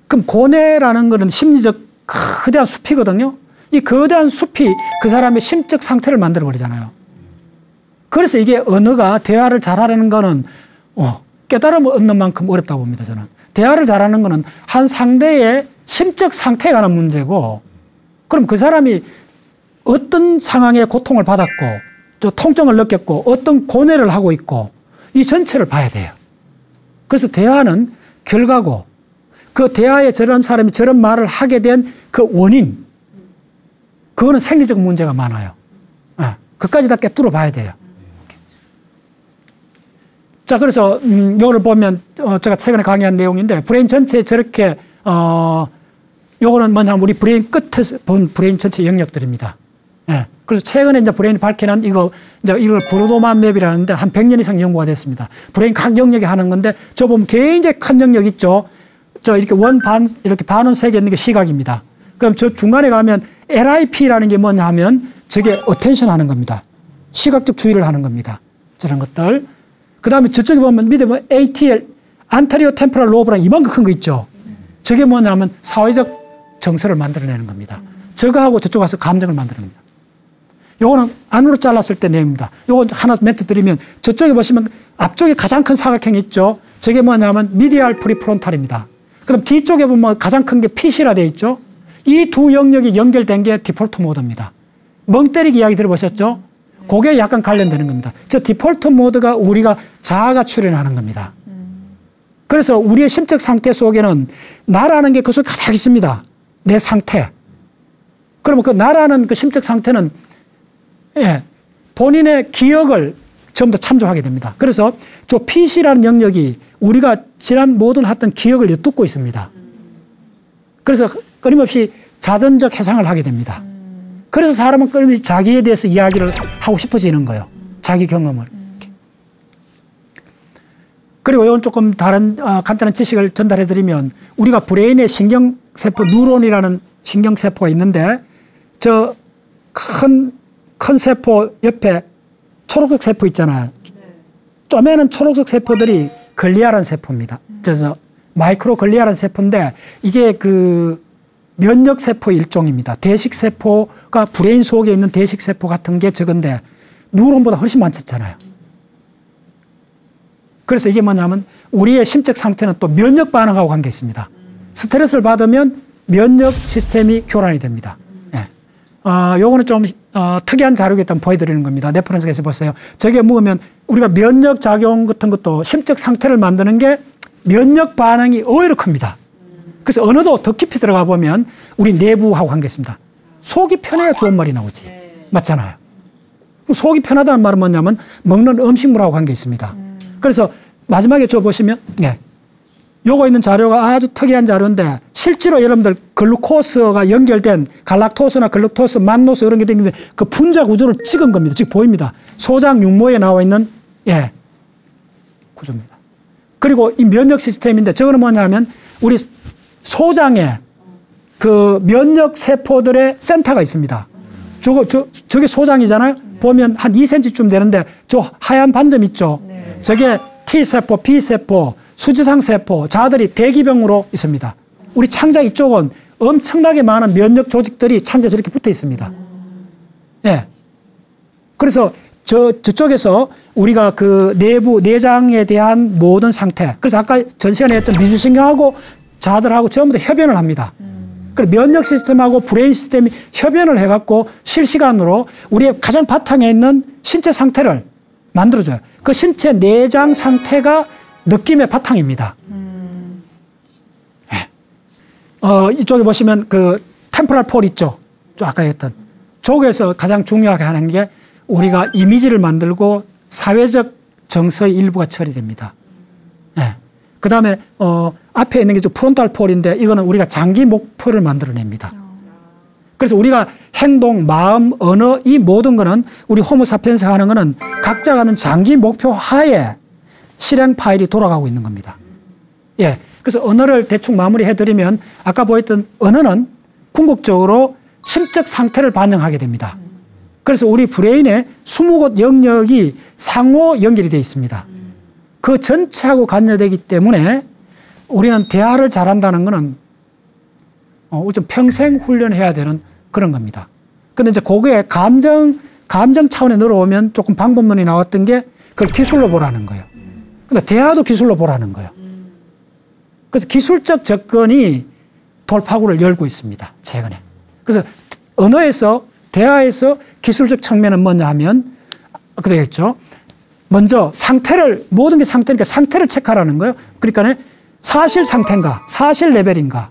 그럼 고뇌라는 것은 심리적 거대한 숲이거든요. 이 거대한 숲이 그 사람의 심적 상태를 만들어버리잖아요. 그래서 이게 언어가 대화를 잘하려는 거는 깨달음을 얻는 만큼 어렵다고 봅니다, 저는. 대화를 잘하는 거는 한 상대의 심적 상태에 관한 문제고, 그럼 그 사람이 어떤 상황에 고통을 받았고, 또 통증을 느꼈고, 어떤 고뇌를 하고 있고, 이 전체를 봐야 돼요. 그래서 대화는 결과고, 그 대화에 저런 사람이 저런 말을 하게 된 그 원인, 그거는 생리적 문제가 많아요. 그까지 다 꿰뚫어 봐야 돼요. 자, 그래서 이거를 보면 제가 최근에 강의한 내용인데, 브레인 전체에 저렇게 요거는 뭐냐면 우리 브레인 끝에서 본 브레인 전체 영역들입니다. 예. 그래서 최근에 이제 브레인이 밝혀낸 이걸 브로도만 맵이라는데 한 100년 이상 연구가 됐습니다. 브레인 각 영역에 하는 건데, 저 보면 굉장히 큰 영역 있죠. 저 이렇게 이렇게 반원 색이 있는 게 시각입니다. 그럼 저 중간에 가면 LIP라는 게 뭐냐 하면 저게 어텐션 하는 겁니다. 시각적 주의를 하는 겁니다. 저런 것들. 그 다음에 저쪽에 보면 밑에 보면 ATL, 안테리오 템포럴 로브라는 이만큼 큰 거 있죠. 저게 뭐냐면 사회적 정서를 만들어내는 겁니다. 저거하고 저쪽 가서 감정을 만드는 겁니다. 요거는 안으로 잘랐을 때 내용입니다. 요거 하나 멘트 드리면, 저쪽에 보시면 앞쪽에 가장 큰 사각형이 있죠. 저게 뭐냐면 미디알 프리프론탈입니다. 그럼 뒤쪽에 보면 가장 큰 게 PC라 되어 있죠. 이 두 영역이 연결된 게 디폴트 모드입니다. 멍 때리기 이야기 들어보셨죠? 그게 약간 관련되는 겁니다. 저 디폴트 모드가 우리가 자아가 출현하는 겁니다. 그래서 우리의 심적 상태 속에는 나라는 게 그 속에 가득 있습니다. 내 상태. 그러면 그 나라는 그 심적 상태는 본인의 기억을 전부 다 참조하게 됩니다. 그래서 저 PC라는 영역이 우리가 지난 모든 했던 기억을 엿듣고 있습니다. 그래서 끊임없이 자전적 해상을 하게 됩니다. 그래서 사람은 끊임없이 자기에 대해서 이야기를 하고 싶어지는 거예요. 자기 경험을. 그리고 이건 조금 다른 간단한 지식을 전달해 드리면, 우리가 브레인의 신경세포, 뉴런이라는 신경세포가 있는데, 저 큰 세포 옆에 초록색 세포 있잖아요. 쪼매는 초록색 세포들이 글리아라는 세포입니다. 그래서 마이크로 글리아라는 세포인데, 이게 그 면역세포의 일종입니다. 대식세포가 브레인 속에 있는 대식세포 같은 게 적은데, 뉴런보다 훨씬 많잖아요. 그래서 이게 뭐냐면 우리의 심적 상태는 또 면역 반응하고 관계 있습니다. 스트레스를 받으면 면역 시스템이 교란이 됩니다. 요거는 좀 특이한 자료가 있다면 보여드리는 겁니다. 레퍼런스에서 보세요. 저게 먹으면 우리가 면역 작용 같은 것도 심적 상태를 만드는 게 면역 반응이 의외로 큽니다. 그래서 어느도 더 깊이 들어가 보면 우리 내부하고 관계 있습니다. 속이 편해야 좋은 말이 나오지. 맞잖아요. 속이 편하다는 말은 뭐냐면 먹는 음식물하고 관계 있습니다. 그래서 마지막에 저 보시면, 요거 있는 자료가 아주 특이한 자료인데, 실제로 여러분들 글루코스가 연결된 갈락토스나 글루코스, 만노스 이런 게 되는데 그 분자 구조를 찍은 겁니다. 지금 보입니다. 소장 육모에 나와 있는 구조입니다. 그리고 이 면역 시스템인데, 저거는 뭐냐면 우리 소장에 그 면역 세포들의 센터가 있습니다. 저게 소장이잖아요. 보면 한 2cm쯤 되는데 저 하얀 반점 있죠. 저게 T세포, B세포, 수지상세포, 자들이 대기병으로 있습니다. 우리 창자 이쪽은 엄청나게 많은 면역 조직들이 창자에 저렇게 붙어 있습니다. 그래서 저쪽에서 우리가 그 내부, 내장에 대한 모든 상태, 그래서 아까 전 시간에 했던 미주신경하고 자들하고 전부 다 협연을 합니다. 그리고 면역 시스템하고 브레인 시스템이 협연을 해갖고 실시간으로 우리의 가장 바탕에 있는 신체 상태를 만들어줘요. 그 신체 내장 상태가 느낌의 바탕입니다. 이쪽에 보시면 그 템포럴 폴 있죠. 아까 했던. 저기에서 가장 중요하게 하는 게 우리가 이미지를 만들고 사회적 정서의 일부가 처리됩니다. 그 다음에 앞에 있는 게 좀 프론탈 폴인데, 이거는 우리가 장기 목표를 만들어냅니다. 그래서 우리가 행동, 마음, 언어, 이 모든 거는 우리 호모사피엔스가 하는 거는 각자가 하는 장기 목표 하에 실행 파일이 돌아가고 있는 겁니다. 그래서 언어를 대충 마무리해드리면, 아까 보였던 언어는 궁극적으로 심적 상태를 반영하게 됩니다. 그래서 우리 브레인에 20곳 영역이 상호 연결이 되어 있습니다. 그 전체하고 관여되기 때문에 우리는 대화를 잘한다는 것은 좀 평생 훈련해야 되는 그런 겁니다. 근데 이제 그거에 감정 차원에 늘어오면 조금 방법론이 나왔던 게 그걸 기술로 보라는 거예요. 근데 대화도 기술로 보라는 거예요. 그래서 기술적 접근이 돌파구를 열고 있습니다. 최근에. 그래서 언어에서 대화에서 기술적 측면은 뭐냐 하면 그러겠죠. 먼저 상태를 모든 게 상태니까 상태를 체크하라는 거예요. 그러니까 사실 상태인가, 사실 레벨인가,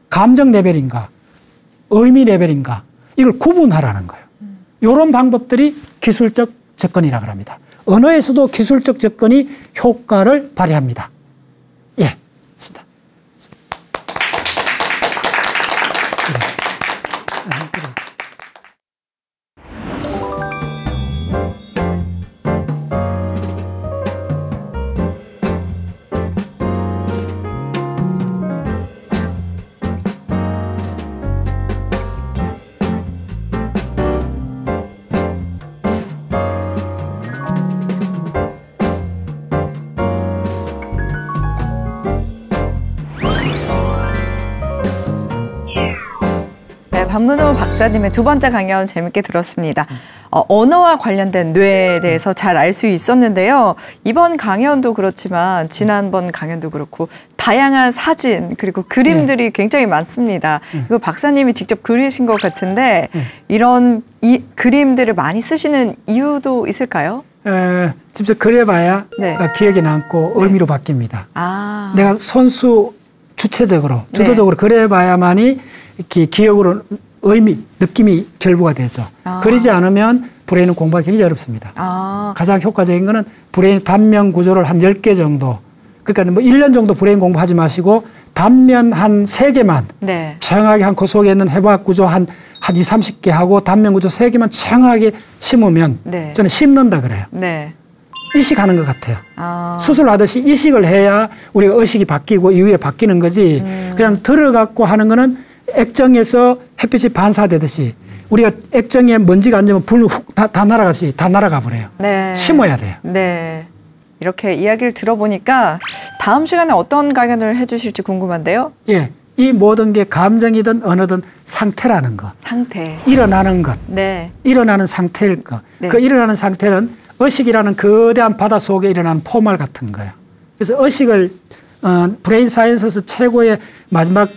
감정 레벨인가, 의미 레벨인가 이걸 구분하라는 거예요. 이런 방법들이 기술적 접근이라고 합니다. 언어에서도 기술적 접근이 효과를 발휘합니다. 예, 있습니다. 박문호 박사님의 두 번째 강연 재밌게 들었습니다. 언어와 관련된 뇌에 대해서 잘 알 수 있었는데요. 이번 강연도 그렇지만 지난번 강연도 그렇고 다양한 사진 그리고 그림들이 굉장히 많습니다. 이거 박사님이 직접 그리신 것 같은데 이런 그림들을 많이 쓰시는 이유도 있을까요? 직접 그려봐야 기억에 남고 의미로 바뀝니다. 내가 선수 주체적으로 주도적으로 그려봐야만이 기억으로 의미, 느낌이 결부가 되죠. 그러지 않으면 브레인은 공부하기 굉장히 어렵습니다. 가장 효과적인 거는 브레인 단면 구조를 한 10개 정도. 그러니까 뭐 1년 정도 브레인 공부하지 마시고 단면 한 3개만 정확하게 한 그 속에 있는 해부학 구조 한 20, 30개 하고 단면 구조 3개만 정확하게 심으면 저는 심는다 그래요. 이식하는 것 같아요. 수술하듯이 이식을 해야 우리가 의식이 바뀌고 이후에 바뀌는 거지 그냥 들어갖고 하는 거는 액정에서 햇빛이 반사되듯이 우리가 액정에 먼지가 앉으면 불 훅 다 날아가듯이 다 날아가 버려요. 심어야 돼요. 이렇게 이야기를 들어보니까 다음 시간에 어떤 강연을 해주실지 궁금한데요. 예, 이 모든 게 감정이든 언어든 상태라는 거. 상태. 일어나는 것. 일어나는 상태일 것. 그 일어나는 상태는 의식이라는 거대한 바다 속에 일어나는 포말 같은 거예요. 그래서 의식을 브레인 사이언스에서 최고의 마지막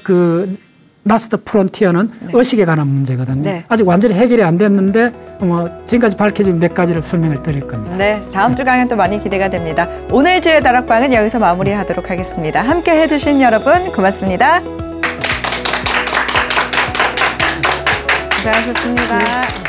라스트 프론티어는 의식에 관한 문제거든요. 아직 완전히 해결이 안 됐는데 지금까지 밝혀진 몇 가지를 설명을 드릴 겁니다. 다음 주 강연도 많이 기대가 됩니다. 오늘 지혜다락방은 여기서 마무리하도록 하겠습니다. 함께 해주신 여러분 고맙습니다. 고생하셨습니다.